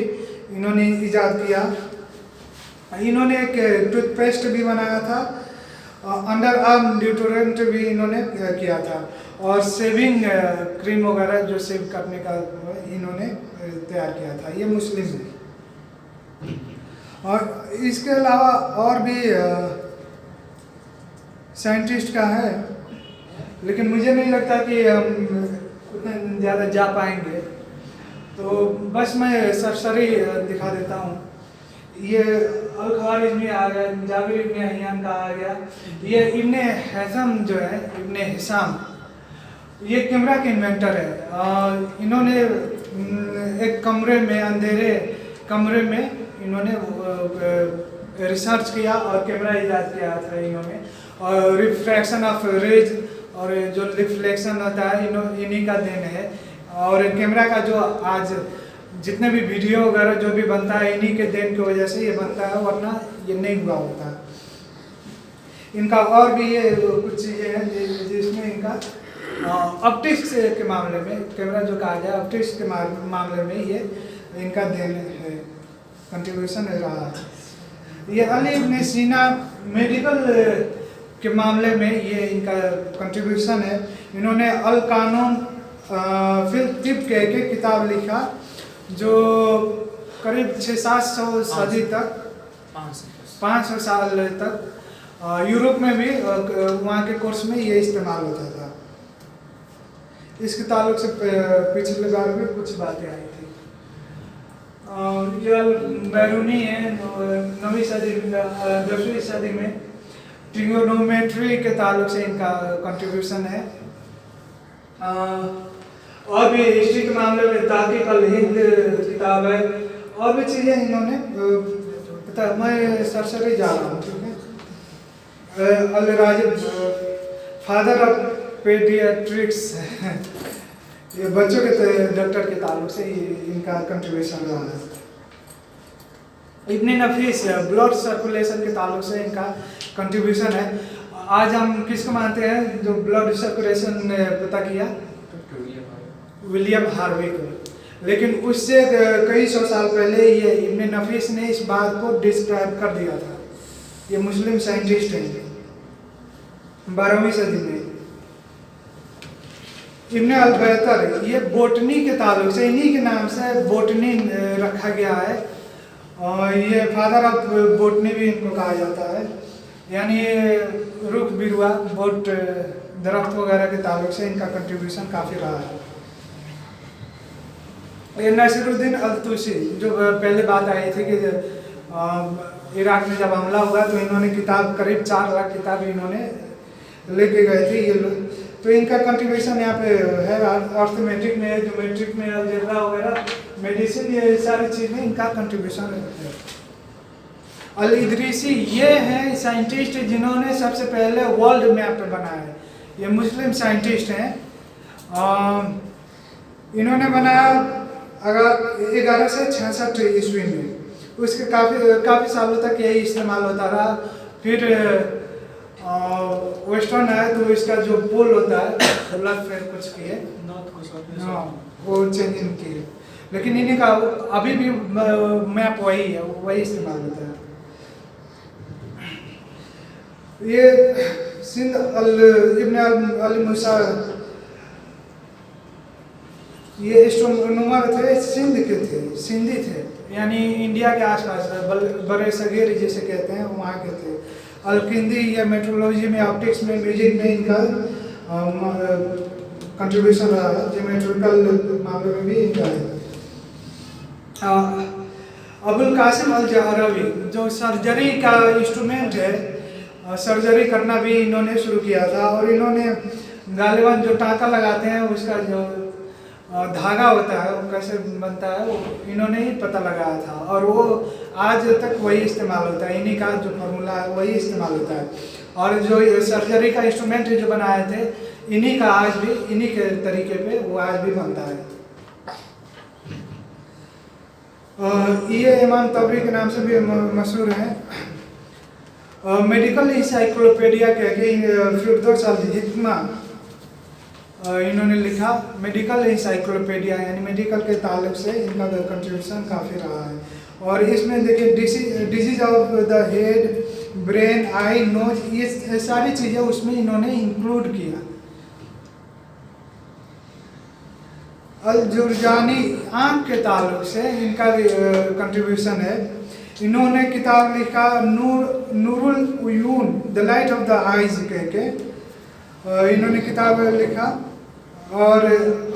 इन्होंने इजाद किया। इन्होंने एक टूथपेस्ट भी बनाया था, अंडर आर्म डिओड्रेंट भी इन्होंने किया था, और सेविंग क्रीम वगैरह जो सेव करने का इन्होंने तैयार किया था। ये मुस्लिम है। और इसके अलावा और भी साइंटिस्ट का है, लेकिन मुझे नहीं लगता कि हम उतने ज़्यादा जा पाएंगे, तो बस मैं सरसरी दिखा देता हूँ। ये अल-ख्वारिज़मी आ गया, जाबिर इब्न हय्यान का आ गया। ये इब्न हैज़म जो है, इब्न हिशाम, ये कैमरा के इन्वेंटर है। इन्होंने एक कमरे में, अंधेरे कमरे में इन्होंने रिसर्च किया और कैमरा इजाद किया था इन्होंने। और रिफ्रैक्शन ऑफ रेज और जो रिफ्लेक्शन होता है इन्हीं का देन है। और कैमरा का जो आज जितने भी वीडियो वगैरह जो भी बनता है इन्हीं के देन की वजह से ये बनता है, वरना ये नहीं हुआ होता। इनका और भी ये कुछ चीज़ें हैं जिसमें इनका ऑप्टिक्स के मामले में, कैमरा जो कहा जाए ऑप्टिक्स के मामले में ये इनका देन है, कंट्रीब्यूशन रहा है। ये अली इब्न सीना मेडिकल के मामले में ये इनका कंट्रीब्यूशन है। इन्होंने अल कानून फिल तिब के किताब लिखा, जो करीब 600-700 सदी तक, 500 साल तक यूरोप में भी वहाँ के कोर्स में ये इस्तेमाल होता था। इसके ताल्लुक से पिछले बार भी कुछ बातें आई थी। ये बैरूनी है, 9वीं सदी 10वीं सदी में ट्रिगोनोमेट्री के ताल्लुक से इनका कंट्रीब्यूशन है। और भी हिस्ट्री के मामले में ताक़ीक़ अल-हिंद किताब है, और भी चीज़ें इन्होंने पता। मैं सरसरी जा रहा हूँ, ठीक है। अल-राजिब फादर ऑफ पेडियाट्रिक्स ये बच्चों के डॉक्टर के ताल्लुक से इनका कंट्रीब्यूशन रहा है। इब्न नफीस ब्लड सर्कुलेशन के ताल्लुक से इनका कंट्रीब्यूशन है। आज हम किसको मानते हैं जो ब्लड सर्कुलेशन ने पता किया? विलियम हार्वे को। लेकिन उससे कई सौ साल पहले ये इब्न नफीस ने इस बात को डिस्क्राइब कर दिया था। ये मुस्लिम साइंटिस्ट हैं 12वीं सदी में। इब्न अल-बैतर, ये बोटनी के ताल्लुक से, इन्हीं के नाम से बोटनी रखा गया है, और ये फादर ऑफ बोटनी भी इनको कहा जाता है, यानी रुख बिरुआ बोट दरख्त वगैरह के ताल्लुक से इनका कंट्रीब्यूशन काफ़ी रहा है। ये नसीरुद्दीन अल-तुसी, जो पहले बात आई थी कि इराक में जब हमला हुआ तो इन्होंने किताब करीब 4 लाख किताब इन्होंने लेके गए थे ये लोग, तो इनका कंट्रीब्यूशन यहाँ पे है अर्थमेटिक में, ज्योमेट्रिक में, अलजेब्रा वगैरह, मेडिसिन, ये सारी चीज़ में इनका कंट्रीब्यूशन है। अल इदरीसी, ये हैं साइंटिस्ट जिन्होंने सबसे पहले वर्ल्ड मैप बनाया है। ये मुस्लिम साइंटिस्ट हैं, इन्होंने बनाया अगर 1166 ईस्वी में। उसके काफ़ी सालों तक यही इस्तेमाल होता रहा। फिर वेस्टर्न आया तो इसका जो पोल होता है उलट फिर कुछ किए, हाँ वो चेंजिंग किए, लेकिन इन्हीं का अभी भी मैप वही है, वही इस्तेमाल होता है। ये सिंध इब्न अल मूसा, ये एस्ट्रोनॉमर थे, सिंध के थे, सिंधी थे, यानी इंडिया के आसपास बड़े सगीर जिसे कहते हैं वहाँ के थे। अल-किंदी, या मेट्रोलॉजी में, ऑप्टिक्स में, म्यूजिक में इनका कंट्रीब्यूशन रहा है, ज्योमेट्रिकल मामले में भी इनका है। अबुल कासिम अल जहरवी, जो सर्जरी का इंस्ट्रूमेंट है, सर्जरी करना भी इन्होंने शुरू किया था, और इन्होंने गालिबन जो टाँका लगाते हैं उसका जो धागा होता है वो कैसे बनता है वो इन्होंने ही पता लगाया था, और वो आज तक वही इस्तेमाल होता है, इन्हीं का जो फार्मूला है वही इस्तेमाल होता है। और जो सर्जरी का इंस्ट्रूमेंट जो बनाए थे इन्हीं का आज भी, इन्हीं के तरीके पे वो आज भी बनता है। ये इमाम तबरी के नाम से भी मशहूर हैं। मेडिकल इंसाइक्लोपीडिया कह के फिरदौस अल-हिकमा इन्होंने लिखा, मेडिकल इंसाइक्लोपीडिया, यानी मेडिकल के ताल्लुक से इनका कंट्रीब्यूशन काफ़ी रहा है। और इसमें देखिए disease of the head, brain, eye, nose, ये सारी चीज़ें उसमें इन्होंने इंक्लूड किया। अल-जुरजानी, आँख के ताल्लुक से इनका भी कंट्रीब्यूशन है। इन्होंने किताब लिखा Nurul Uyun, the light of the eyes कह के इन्होंने किताब लिखा, और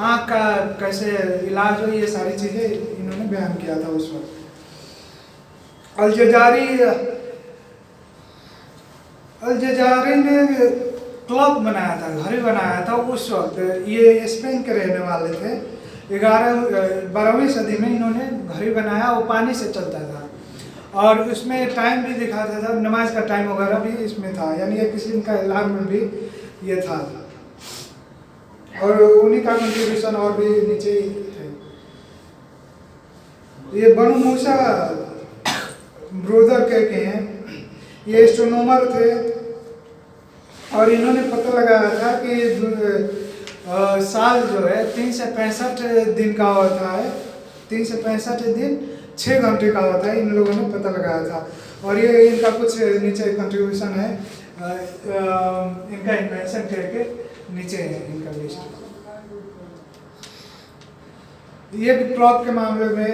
आँख का कैसे इलाज हो ये सारी चीज़ें इन्होंने बयान किया था उस वक्त। अल-जजारी ने क्लॉक बनाया था, घड़ी बनाया था उस वक्त। ये स्पेन के रहने वाले थे। 12वीं सदी में इन्होंने घड़ी बनाया, वो पानी से चलता था, और उसमें टाइम भी दिखाता था, नमाज का टाइम वगैरह भी इसमें था, यानी एक किस्म का अलार्म में भी ये था। और उन्हीं का कंट्रीब्यूशन और भी नीचे ही है। ये बनु मूसा ब्रोदर कह के हैं, ये एस्ट्रोनॉमर थे, और इन्होंने पता लगाया था कि साल जो है 365 दिन का होता है, 365 दिन 6 घंटे का होता है, इन लोगों ने पता लगाया था। और ये इनका कुछ नीचे कंट्रीब्यूशन है, इनका इन्वेंशन करके नीचे है इनका लिस्ट। ये भी क्लॉक के मामले में,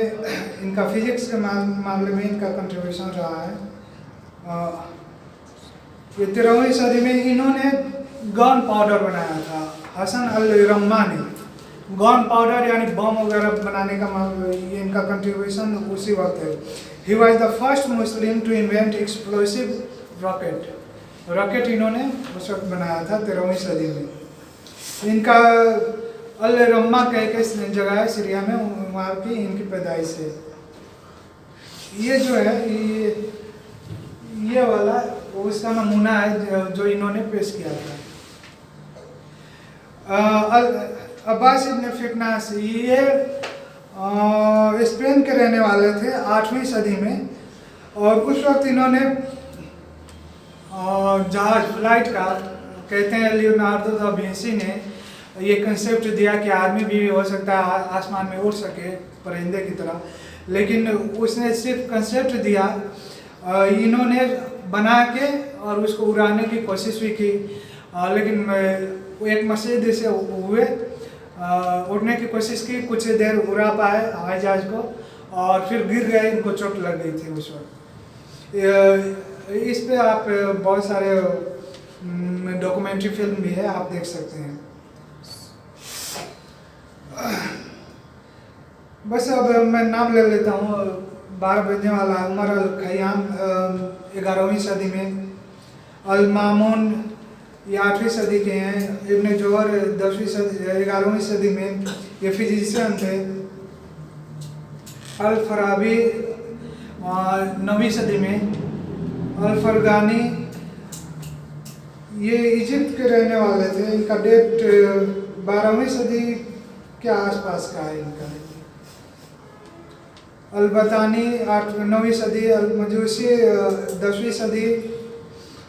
इनका फिजिक्स के मामले में इनका कंट्रीब्यूशन रहा है। ये 13वीं सदी में इन्होंने गन पाउडर बनाया था। हसन अल-रम्मा ने गन पाउडर यानी बम वगैरह बनाने का ये इनका कंट्रीब्यूशन उसी वक्त है। He was the first Muslim to invent explosive rocket. Rocket इन्होंने उस वक्त बनाया था 13वीं सदी में। इनका अल-रम्मा कह के जगह है सीरिया में, वहाँ की इनकी पैदाइश है। ये जो है ये वाला उसका नमूना है जो इन्होंने पेश किया था। अब्बास इब्न फिकनास, ये स्पेन के रहने वाले थे 8वीं सदी में, और उस वक्त इन्होंने जहाज फ्लाइट का कहते हैं लियोनार्डो दा विंसी ने ये कंसेप्ट दिया कि आदमी भी हो सकता है आसमान में उड़ सके परिंदे की तरह, लेकिन उसने सिर्फ कंसेप्ट दिया इन्होंने बना के और उसको उड़ाने की कोशिश भी की, लेकिन वो एक मस्जिद से हुए उड़ने की कोशिश की, कुछ देर उड़ा पाए हवाई जहाज को और फिर गिर गए, इनको चोट लग गई थी उस वक्त। इस पे आप बहुत सारे डॉक्यूमेंट्री फिल्म भी है, आप देख सकते हैं। बस अब मैं नाम ले लेता हूँ, 12 बजने वाला। उमर अल खयाम 11वीं सदी में, अल मामून ये 8वीं सदी के हैं, इब्न जोहर 10वीं सदी 11वीं सदी में, ये फिजिशियन थे। अल फराबी 9वीं सदी में, अल फरगानी ये इजिप्ट के रहने वाले थे, इनका डेट 12वीं सदी के आसपास का है इनका। अल बतानी 9वीं सदी, अल मजूसी 10वीं सदी।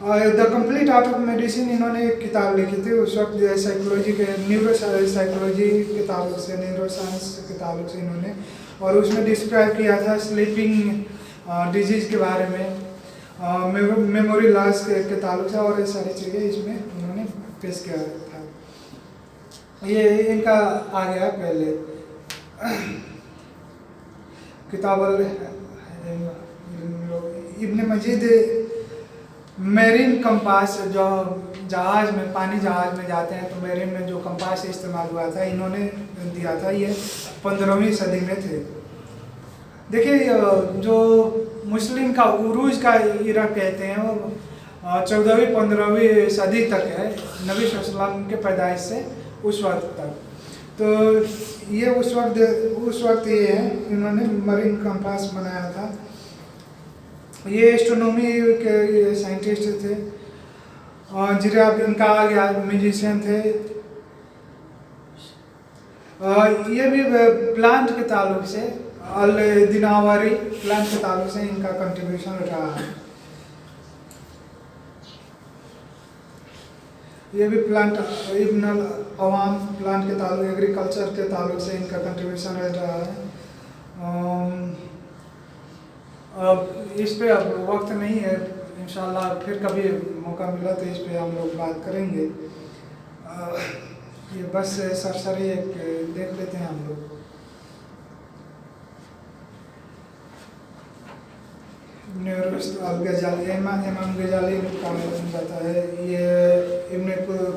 The complete art of medicine इन्होंने एक किताब लिखी थी उस वक्त, साइकोलॉजी के न्यूरो साइकोलॉजी के ताल्लुक से, न्यूरो साइंस के ताल्लुक से इन्होंने, और उसमें डिस्क्राइब किया था स्लीपिंग डिजीज़ के बारे में, मेमोरी लॉस के ताल्लुक से, और ये सारी चीज़ें इसमें उन्होंने पेश किया था। ये इनका आ गया पहले किताब इब्न मजीद मेरीन कंपास, जो जहाज में, पानी जहाज में जाते हैं तो मेरीन में जो कंपास इस्तेमाल हुआ था इन्होंने दिया था, ये 15वीं सदी में थे। देखिए जो मुस्लिम का उरूज का इरा कहते हैं वो 14वीं 15वीं सदी तक है, नबी सल्लल्लाहु के पैदाइश से उस वक्त तक। तो ये उस वक्त ये है, इन्होंने मरीन कंपास बनाया था। ये एस्ट्रोनॉमी के साइंटिस्ट थे, और जिराब इनका आ गया, म्यूजिशियन थे। ये भी प्लांट के ताल्लुक से, अल दिनावारी प्लांट के ताल्लुक से इनका कंट्रीब्यूशन रहा है। ये भी प्लांट, इब्न अवाम प्लांट के ताल्लुक, एग्रीकल्चर के ताल्लुक से इनका कंट्रीब्यूशन रहा है। अब इस पे अब वक्त नहीं है, इंशाल्लाह फिर कभी मौका मिला तो इस पे हम लोग बात करेंगे। ये बस सरसरी एक देख लेते हैं हम लोग। गजाली, इमाम गजाली का जाता है। ये इब्न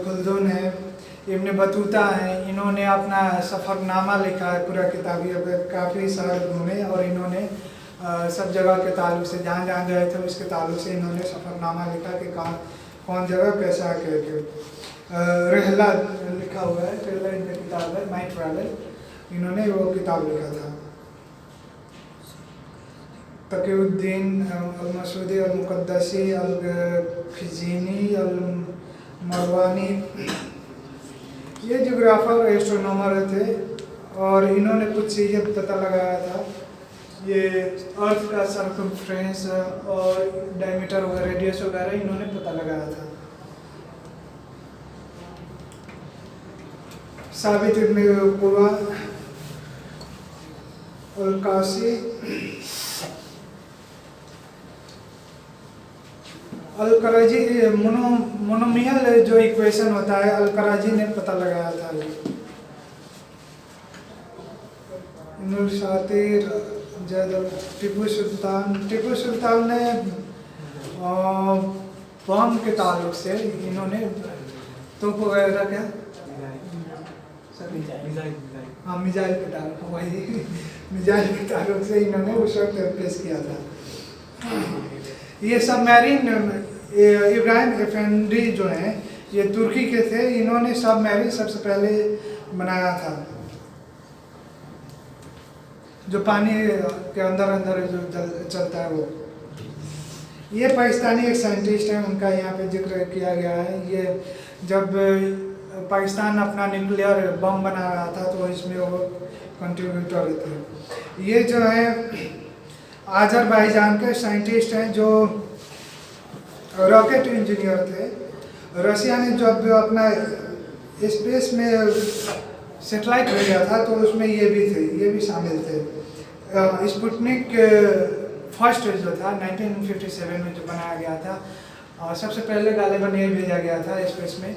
खुल्दून है, इब्न बतूता है, इन्होंने अपना सफ़रनामा लिखा है पूरा किताबी, काफ़ी सारे घूमे और इन्होंने सब जगह के ताल्लुक से, जहाँ जहाँ गए थे उसके ताल्लुक से इन्होंने सफ़रनामा लिखा कि कौन जगह कैसा करके। रहला लिखा हुआ है, रहला इनका किताब है, माई ट्रैवल, इन्होंने वो किताब लिखा था। तकीउद्दीन अल-मसूदी अल-मुक़द्दसी अल-खिज़ीनी अल-मरवानी, ये जोग्राफर एस्ट्रोनॉमर थे और इन्होंने कुछ चीज़ें पता लगाया था। ये अर्थ का सर्कमफ्रेंस और डायमीटर वगैरह, रेडियस वगैरह इन्होंने पता लगाया था। साबित इब्न कुवा अल-कासी अल-कराजी, मोनोमियल जो इक्वेशन होता है अल-कराजी ने पता लगाया था। शातिर टीपू सुल्तान ने बम के ताल्लुक से इन्होंने तोप वगैरह क्या हाँ मिजाइल के ताल्लुक, वही मिजाइल के ताल्लुक से इन्होंने उस वक्त पेश किया था। ये सबमरीन इब्राहिम एफेंडी जो हैं, ये तुर्की के थे, इन्होंने सबमरीन सबसे पहले बनाया था, जो पानी के अंदर जो चलता है वो। ये पाकिस्तानी एक साइंटिस्ट हैं, उनका यहाँ पे जिक्र किया गया है। ये जब पाकिस्तान अपना न्यूक्लियर बम बना रहा था तो इसमें वो कंट्रीब्यूटर थे। ये जो है आज़रबाईजान के साइंटिस्ट हैं, जो रॉकेट इंजीनियर थे। रशिया ने जब अपना स्पेस में सेटेलाइट भेजा था तो उसमें ये भी थे, ये भी शामिल थे। स्पुतनिक फर्स्ट जो था 1957 में जो बनाया गया था, सबसे पहले गालिबन ये भेजा गया था स्पेस में।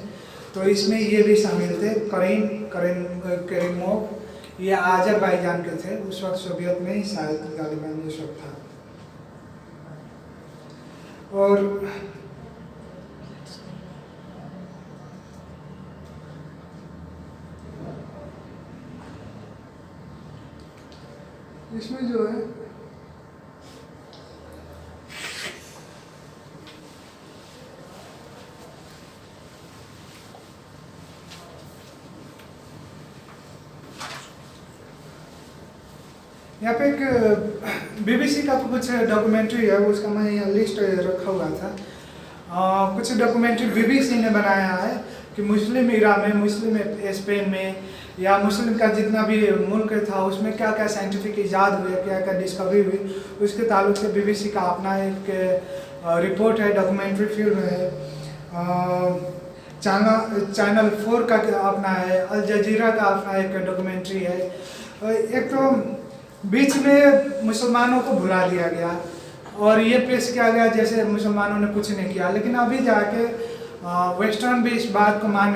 तो इसमें ये भी शामिल थे करीमोव, ये आज़रबाईजान के थे, उस वक्त सोवियत में ही शायद गालिबन उस वक्त था। और इसमें जो है यहाँ पे एक बीबीसी का कुछ डॉक्यूमेंट्री है, उसका मैं यहाँ लिस्ट रखा हुआ था। कुछ डॉक्यूमेंट्री बीबीसी ने बनाया है कि मुस्लिम इरा में, मुस्लिम स्पेन में या मुस्लिम का जितना भी मुल्क था उसमें क्या क्या साइंटिफिक इजाद हुए, क्या क्या डिस्कवरी हुई, उसके ताल्लुक से बीबीसी का अपना एक रिपोर्ट है, डॉक्यूमेंट्री फिल्म है। चैनल 4 का अपना है, अल जजीरा का अपना एक डॉक्यूमेंट्री है। एक तो बीच में मुसलमानों को भुला दिया गया और ये पेश किया गया जैसे मुसलमानों ने कुछ नहीं किया, लेकिन अभी जाके वेस्टर्न भी इस बात को मान